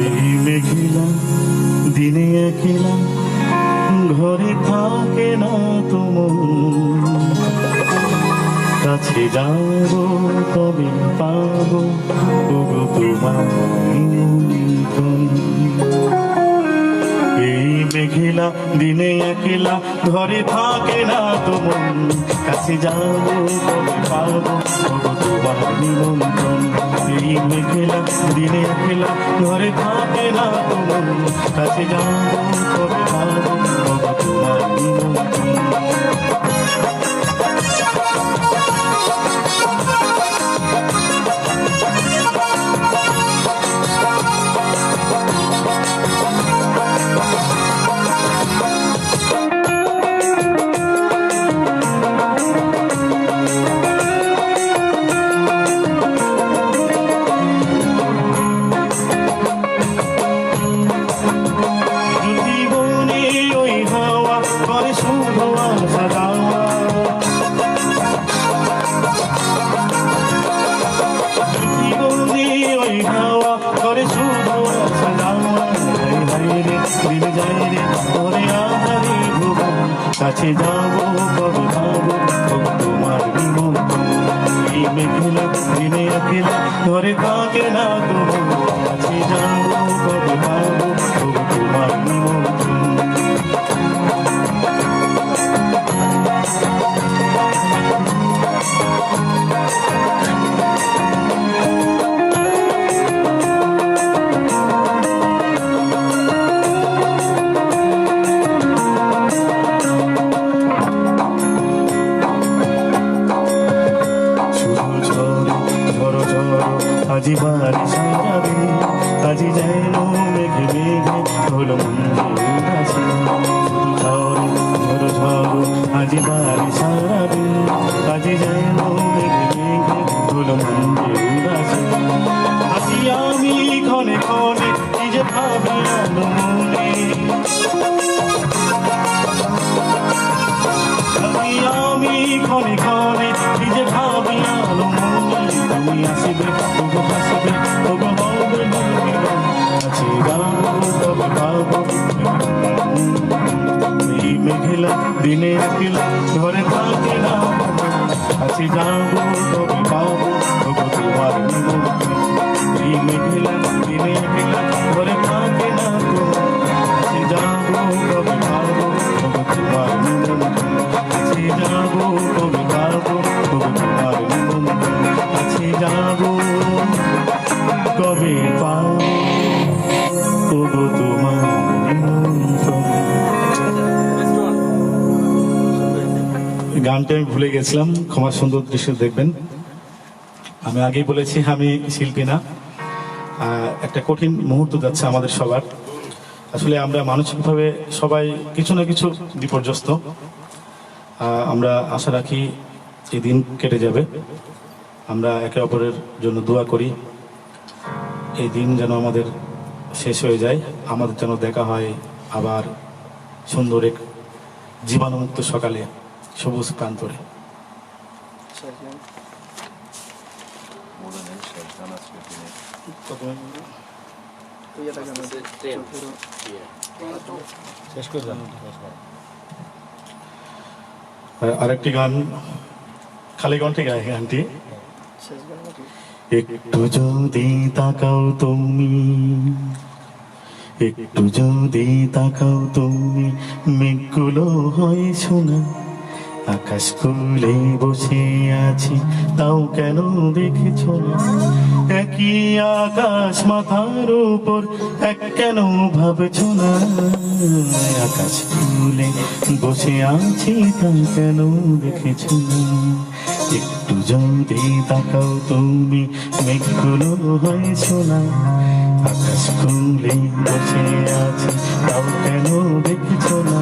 এই মেঘলা দিনে একলা ঘরে থাকে না তোমার, কাছে যাবো কবে পাবো তবু তোমার নিমন্ত্রণ। এই মেঘলা দিনে একলা ঘরে থাকে না তোমার, কাছে যাবো কবে পাবো তবু তোমার নিমন্ত্রণ। এই মেঘলা দিনে একলা ঘরে থাকে না তোমার, কাছে যাবো কবে পাবো তবু তোমার নিমন্ত্রণ। কাছে যাবো কবে পাবো তোমার নিমন্ত্রণ। এই মেঘলা দিনে একলা ঘরে থাকে না তোমার, কাছে যাবো কবে পাবো তোমার নিমন্ত্রণ। আজি বাড়ি সাজাবে, আজি যেন মেঘে মেঘে হলো মন্দির উদাসী। ঝড় ঝড় ঝড় আজি বাড়ি সাজাবে, আজি যেন মেঘে মেঘে হলো মন্দির উদাসী। আজি আমি ক্ষণে ক্ষণে কি যে ভাবি আলো মনে, আজি আমি ক্ষণে ক্ষণে কি যে ভাবি আলো মনে। তুমি আসিবে তবু হাসিবে তবু হবে কাছে যাবো তবে পাবো। এই মেঘলা দিনে একলা ঘরে থাকে না, কাছে যাবো তবে পাবো তবু তোমার নিমন্ত্রণ। এই মেঘলা দিনে একলা ঘরে থাকে না, কাছে যাবো তবে পাবো তবু তোমার নিমন্ত্রণ। কাছে যাবো তবে পাবো তবু তোমার নিমন্ত্রণ। কাছে যাবো কবে পাবো তবু তোমার নিমন্ত্রণ। গানটা আমি ভুলে গেছিলাম, ক্ষমা সুন্দর দৃশ্য দেখবেন। আমি আগেই বলেছি আমি শিল্পী না, একটা কঠিন মুহূর্ত যাচ্ছে আমাদের সবার। আসলে আমরা মানসিকভাবে সবাই কিছু না কিছু বিপর্যস্ত। আমরা আশা রাখি এই দিন কেটে যাবে, আমরা একে অপরের জন্য দোয়া করি এই দিন যেন আমাদের শেষ হয়ে যায়, আমাদের যেন দেখা হয় আবার সুন্দর এক জীবাণুমুক্ত সকালে সবুজ প্রান্তরে। শেষ করে যান। আরেকটি গান খালি কণ্ঠে গায় গানটি। একটু যদি তাকাও তুমি, একটু যদি তাকাও তুমি, মেঘগুলো হয় শোনা, আকাশ খুলে বসে আছি তাও কেন দেখেছ না, একই আকাশ মাথার উপর এক কেন ভাবছ না, আকাশ খুলে বসে আছি তাও কেন দেখেছ না, একটু যদি তাকাও তুমি, মেঘগুলো হয় শোনা, আকাশ খুলে বসে আছি তাও কেন দেখেছ না,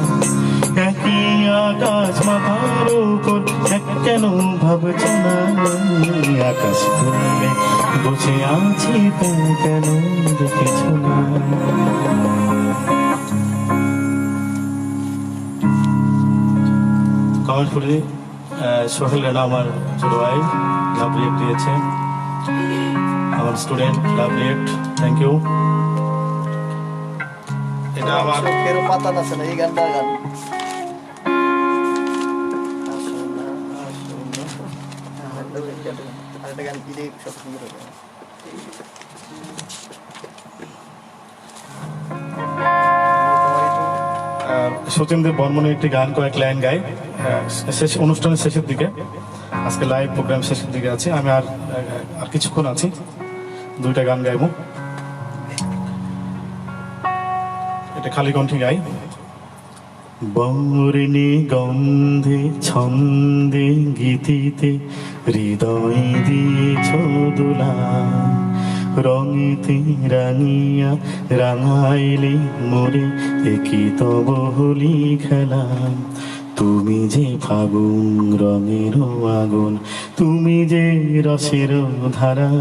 একই আকাশ মাথার উপর এক কেন ভাবছ না, আকাশ খুলে বসে আছি তাও কেন দেখেছ না। কমেন্ট করে সোহেল রানা আমার ছোট ভাই লাভ রিয়েক্ট দিয়েছে, আমার student love react, thank you. এটা আমার পাতা আছে না এই গানটা গান আরেকটা গান কি দিয়ে সব সুন্দর হবে। সচিন দেব বর্মনের একটি গান কয়েক লাইন গাই শেষ অনুষ্ঠানের শেষের দিকে, আজকে লাইভ প্রোগ্রাম শেষের দিকে আছে, আমি আর কিছুক্ষণ আছি, দুইটা গান গাইব, এটা খালি কণ্ঠে গাই। বর্ণে গন্ধে ছন্দে গীতিতে হৃদয় দিয়েছ দোলা, রঙেতে রাঙিয়া রাঙাইলে মোরে একই তব হোলি খেলা, তুমি যে ফাগুন রঙের আগুন, তুমি যে রসের ধারা,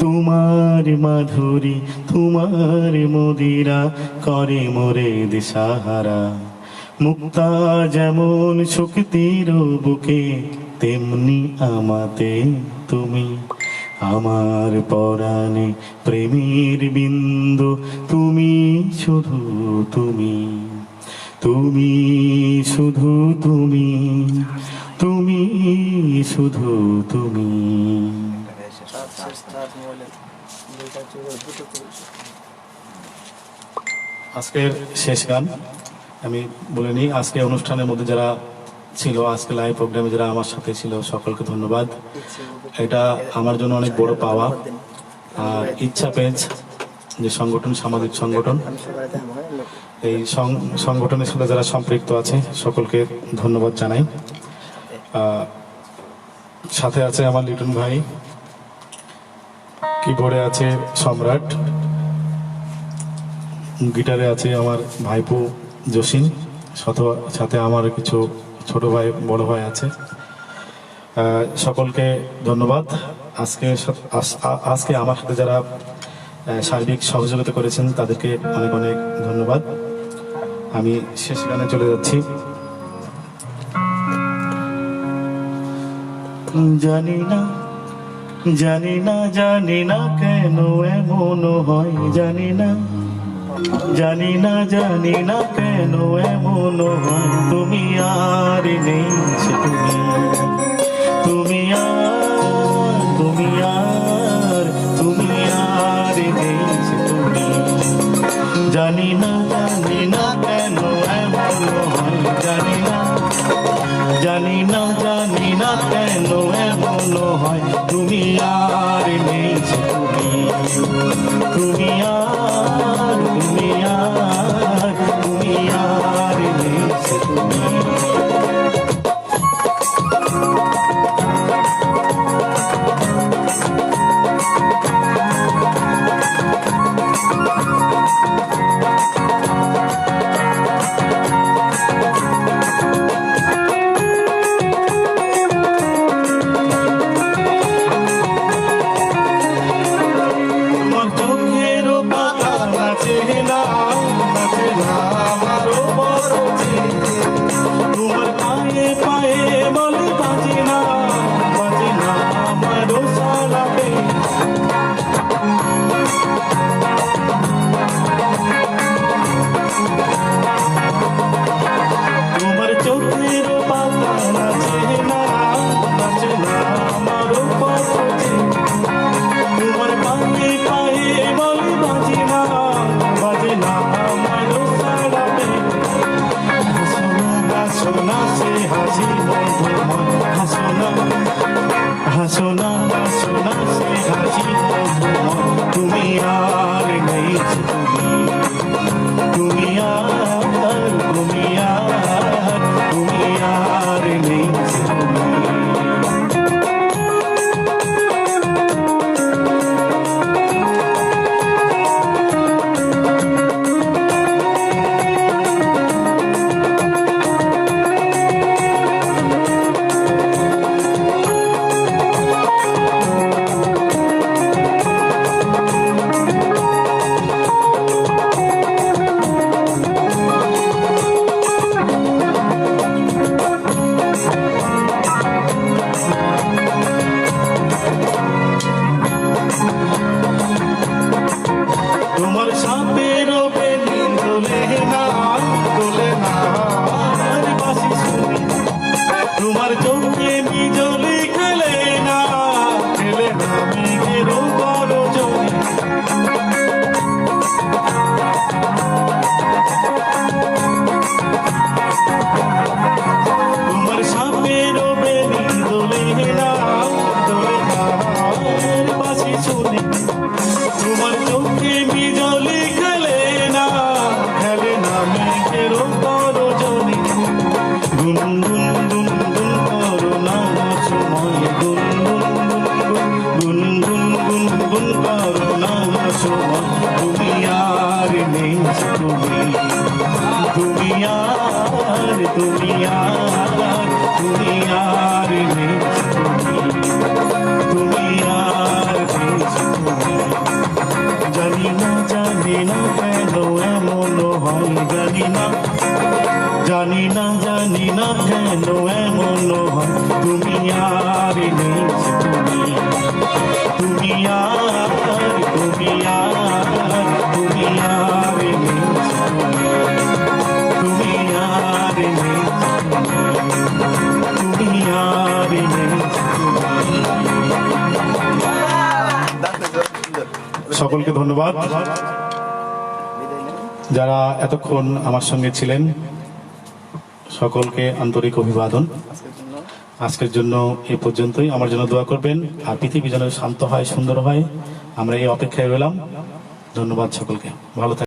তোমার মাধুরী তোমার মদিরা করে মোরে দিশাহারা, মুক্তা যেমন শক্তির বুকে তেমনি আমাতে তুমি, আমার পরাণে প্রেমের বিন্দু তুমি, শুধু তুমি, তুমি শুধু তুমি, তুমি শুধু তুমি। আজকের শেষ গান আমি বলে নিই, আজকে অনুষ্ঠানের মধ্যে যারা ছিল, আজকে লাইভ প্রোগ্রামে যারা আমার সাথে ছিল সকলকে ধন্যবাদ, এটা আমার জন্য অনেক বড় পাওয়া। আর ইচ্ছা পেজ যে সংগঠন, সামাজিক সংগঠন, এই সংগঠনের সাথে যারা সম্পৃক্ত আছে সকলকে ধন্যবাদ জানাই। সাথে আছে আমার লিটন ভাই, কিবোর্ডে আছে সম্রাট, গিটারে আছে আমার ভাইপো জসিন, সাথে আমার কিছু ছোট ভাই বড় ভাই আছে, সকলকে ধন্যবাদ। আজকে আমার সাথে যারা সার্বিক সহযোগিতা করেছেন তাদেরকে অনেক অনেক ধন্যবাদ। আমি শেষ গানে চলে যাচ্ছি। জানি না জানি না জানি না কেন এমন হয়, জানি না জানি না জানি না কেন এমন হয়, তুমি আর নেই সে তুমি, তুমি আর তুমি আর তুমি আর নেই সে তুমি, জানি না কেন এমন হয়, জানি না জানি না জানি না কেন এমন হয়, তুমি আর নেই সে তুমি, তুমি আর তুমি আর তুমি আর নেই সে তুমি। তোমার চোখের হাসো না সে হাসি তুমি আর নেই তুমি আর নেই তোমার সাপের বেলি দোলে না আর বাঁশি শুনি তোমার চোখে বিজলি খেলে না মেঘের বড় জমি তোমার সাপের বেলি দোলে না আর বাঁশি শুনি তোমার চোখে বিজলি খেলে না মেঘের পরজনী গুন গুন গুন গুন করো না সময় গুন গুন গুন গুন গুন করো না সময় তুমি আর নেই তুমি আর নেই তুমি আর জানি না কেন এমন হয় জানি না কেন এমন হয় তুমি আর নেই তুমি আর নেই তুমি আর নেই তুমি আর নেই সকলকে ধন্যবাদ যারা এতক্ষণ আমার সঙ্গে ছিলেন সকলকে আন্তরিক অভিবাদন আজকের জন্য এই পর্যন্তই আমার জন্য দোয়া করবেন আর পৃথিবী যেন শান্ত হয় সুন্দর হয় আমরা এই অপেক্ষায় রইলাম ধন্যবাদ সকলকে ভালো থাকবেন।